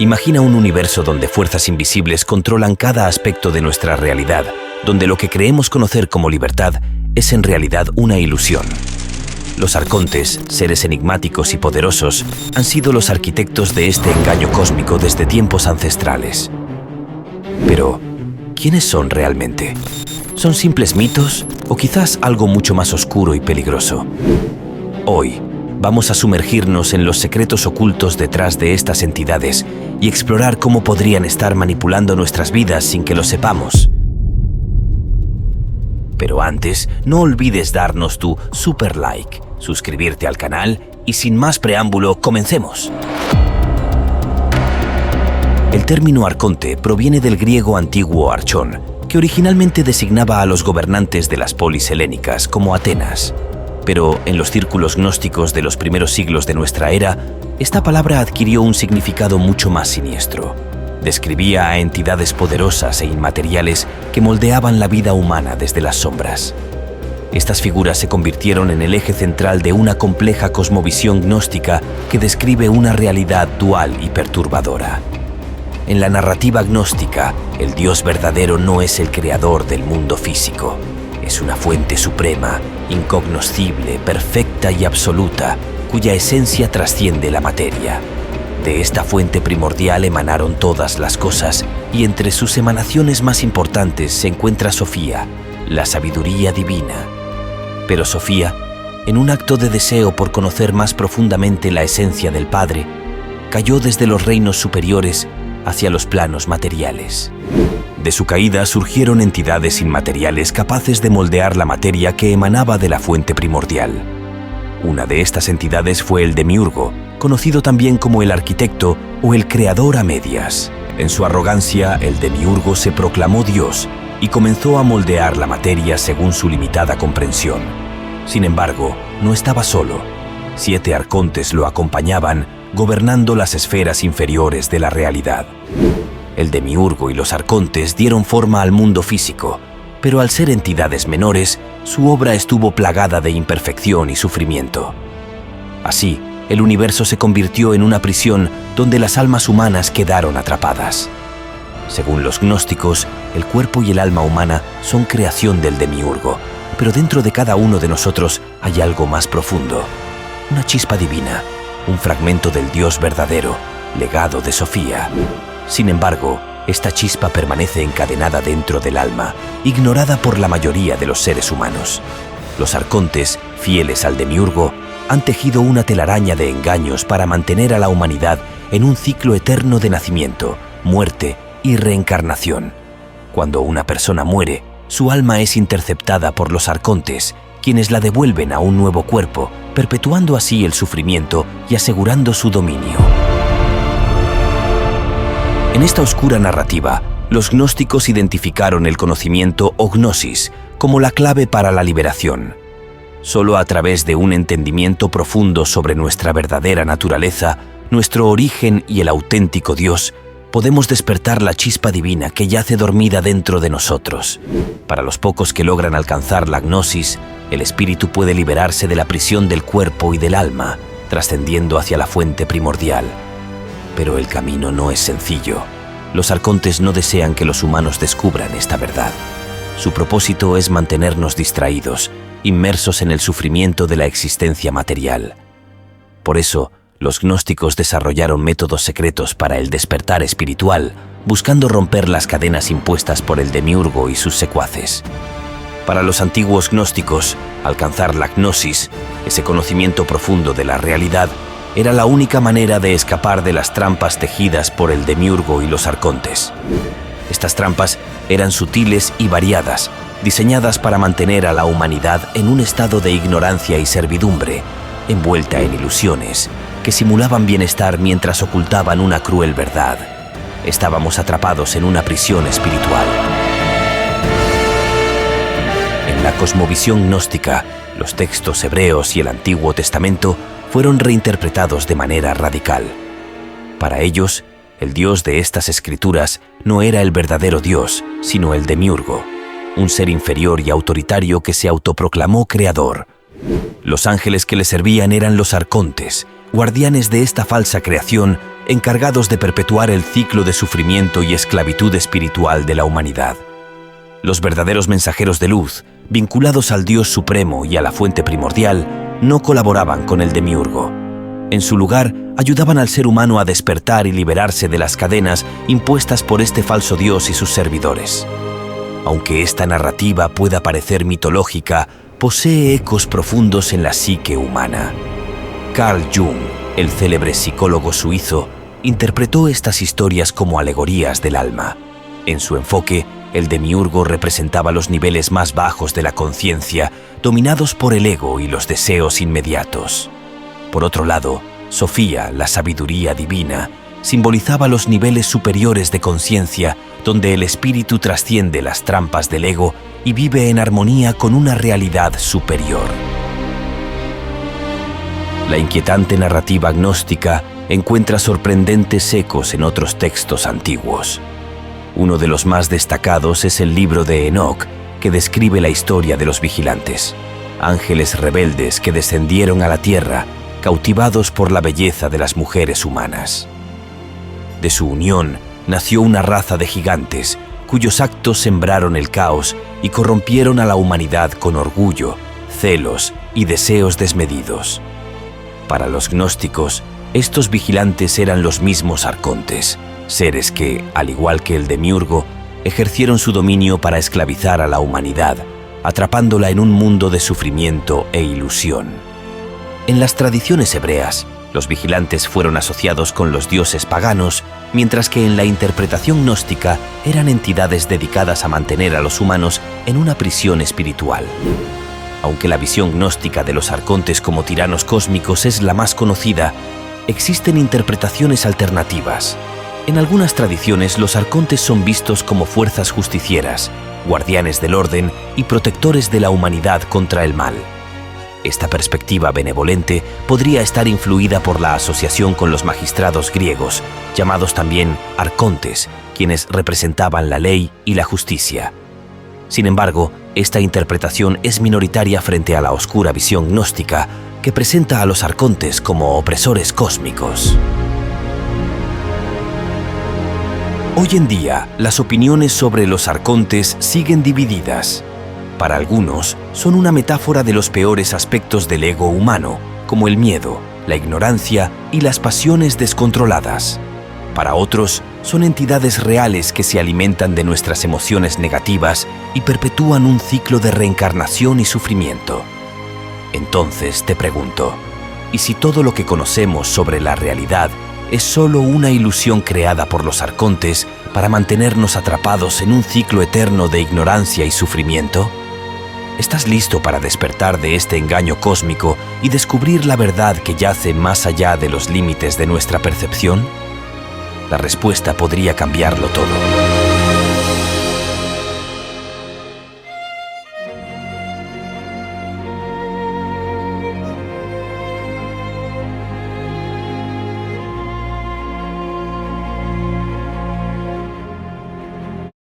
Imagina un universo donde fuerzas invisibles controlan cada aspecto de nuestra realidad, donde lo que creemos conocer como libertad es en realidad una ilusión. Los arcontes, seres enigmáticos y poderosos, han sido los arquitectos de este engaño cósmico desde tiempos ancestrales. Pero, ¿quiénes son realmente? ¿Son simples mitos o quizás algo mucho más oscuro y peligroso? Hoy, vamos a sumergirnos en los secretos ocultos detrás de estas entidades y explorar cómo podrían estar manipulando nuestras vidas sin que lo sepamos. Pero antes, no olvides darnos tu super like, suscribirte al canal y sin más preámbulo, comencemos. El término arconte proviene del griego antiguo archón, que originalmente designaba a los gobernantes de las polis helénicas como Atenas. Pero en los círculos gnósticos de los primeros siglos de nuestra era, esta palabra adquirió un significado mucho más siniestro. Describía a entidades poderosas e inmateriales que moldeaban la vida humana desde las sombras. Estas figuras se convirtieron en el eje central de una compleja cosmovisión gnóstica que describe una realidad dual y perturbadora. En la narrativa gnóstica, el Dios verdadero no es el creador del mundo físico. Es una fuente suprema, incognoscible, perfecta y absoluta, cuya esencia trasciende la materia. De esta fuente primordial emanaron todas las cosas, y entre sus emanaciones más importantes se encuentra Sofía, la sabiduría divina. Pero Sofía, en un acto de deseo por conocer más profundamente la esencia del Padre, cayó desde los reinos superiores hacia los planos materiales. De su caída surgieron entidades inmateriales capaces de moldear la materia que emanaba de la fuente primordial. Una de estas entidades fue el Demiurgo, conocido también como el arquitecto o el creador a medias. En su arrogancia, el Demiurgo se proclamó Dios y comenzó a moldear la materia según su limitada comprensión. Sin embargo, no estaba solo. 7 arcontes lo acompañaban, gobernando las esferas inferiores de la realidad. El Demiurgo y los arcontes dieron forma al mundo físico, pero al ser entidades menores, su obra estuvo plagada de imperfección y sufrimiento. Así, el universo se convirtió en una prisión donde las almas humanas quedaron atrapadas. Según los gnósticos, el cuerpo y el alma humana son creación del Demiurgo, pero dentro de cada uno de nosotros hay algo más profundo, una chispa divina, un fragmento del Dios verdadero, legado de Sofía. Sin embargo, esta chispa permanece encadenada dentro del alma, ignorada por la mayoría de los seres humanos. Los arcontes, fieles al Demiurgo, han tejido una telaraña de engaños para mantener a la humanidad en un ciclo eterno de nacimiento, muerte y reencarnación. Cuando una persona muere, su alma es interceptada por los arcontes, quienes la devuelven a un nuevo cuerpo, perpetuando así el sufrimiento y asegurando su dominio. En esta oscura narrativa, los gnósticos identificaron el conocimiento o gnosis como la clave para la liberación. Solo a través de un entendimiento profundo sobre nuestra verdadera naturaleza, nuestro origen y el auténtico Dios, podemos despertar la chispa divina que yace dormida dentro de nosotros. Para los pocos que logran alcanzar la gnosis, el espíritu puede liberarse de la prisión del cuerpo y del alma, trascendiendo hacia la fuente primordial. Pero el camino no es sencillo. Los arcontes no desean que los humanos descubran esta verdad. Su propósito es mantenernos distraídos, inmersos en el sufrimiento de la existencia material. Por eso, los gnósticos desarrollaron métodos secretos para el despertar espiritual, buscando romper las cadenas impuestas por el Demiurgo y sus secuaces. Para los antiguos gnósticos, alcanzar la gnosis, ese conocimiento profundo de la realidad, era la única manera de escapar de las trampas tejidas por el Demiurgo y los arcontes. Estas trampas eran sutiles y variadas, diseñadas para mantener a la humanidad en un estado de ignorancia y servidumbre, envuelta en ilusiones que simulaban bienestar mientras ocultaban una cruel verdad. Estábamos atrapados en una prisión espiritual. En la cosmovisión gnóstica, los textos hebreos y el Antiguo Testamento fueron reinterpretados de manera radical. Para ellos, el Dios de estas escrituras no era el verdadero Dios, sino el Demiurgo, un ser inferior y autoritario que se autoproclamó creador. Los ángeles que le servían eran los arcontes, guardianes de esta falsa creación encargados de perpetuar el ciclo de sufrimiento y esclavitud espiritual de la humanidad. Los verdaderos mensajeros de luz, vinculados al Dios Supremo y a la fuente primordial, no colaboraban con el demiurgo. En su lugar, ayudaban al ser humano a despertar y liberarse de las cadenas impuestas por este falso Dios y sus servidores. Aunque esta narrativa pueda parecer mitológica, posee ecos profundos en la psique humana. Carl Jung, el célebre psicólogo suizo, interpretó estas historias como alegorías del alma. En su enfoque, el demiurgo representaba los niveles más bajos de la conciencia, dominados por el ego y los deseos inmediatos. Por otro lado, Sofía, la sabiduría divina, simbolizaba los niveles superiores de conciencia, donde el espíritu trasciende las trampas del ego y vive en armonía con una realidad superior. La inquietante narrativa gnóstica encuentra sorprendentes ecos en otros textos antiguos. Uno de los más destacados es el libro de Enoc, que describe la historia de los vigilantes, ángeles rebeldes que descendieron a la tierra, cautivados por la belleza de las mujeres humanas. De su unión nació una raza de gigantes, cuyos actos sembraron el caos y corrompieron a la humanidad con orgullo, celos y deseos desmedidos. Para los gnósticos, estos vigilantes eran los mismos arcontes, seres que, al igual que el demiurgo, ejercieron su dominio para esclavizar a la humanidad, atrapándola en un mundo de sufrimiento e ilusión. En las tradiciones hebreas, los vigilantes fueron asociados con los dioses paganos, mientras que en la interpretación gnóstica eran entidades dedicadas a mantener a los humanos en una prisión espiritual. Aunque la visión gnóstica de los arcontes como tiranos cósmicos es la más conocida, existen interpretaciones alternativas. En algunas tradiciones, los arcontes son vistos como fuerzas justicieras, guardianes del orden y protectores de la humanidad contra el mal. Esta perspectiva benevolente podría estar influida por la asociación con los magistrados griegos, llamados también arcontes, quienes representaban la ley y la justicia. Sin embargo, esta interpretación es minoritaria frente a la oscura visión gnóstica, que presenta a los arcontes como opresores cósmicos. Hoy en día, las opiniones sobre los arcontes siguen divididas. Para algunos, son una metáfora de los peores aspectos del ego humano, como el miedo, la ignorancia y las pasiones descontroladas. Para otros, son entidades reales que se alimentan de nuestras emociones negativas y perpetúan un ciclo de reencarnación y sufrimiento. Entonces te pregunto, ¿y si todo lo que conocemos sobre la realidad es solo una ilusión creada por los arcontes para mantenernos atrapados en un ciclo eterno de ignorancia y sufrimiento? ¿Estás listo para despertar de este engaño cósmico y descubrir la verdad que yace más allá de los límites de nuestra percepción? La respuesta podría cambiarlo todo.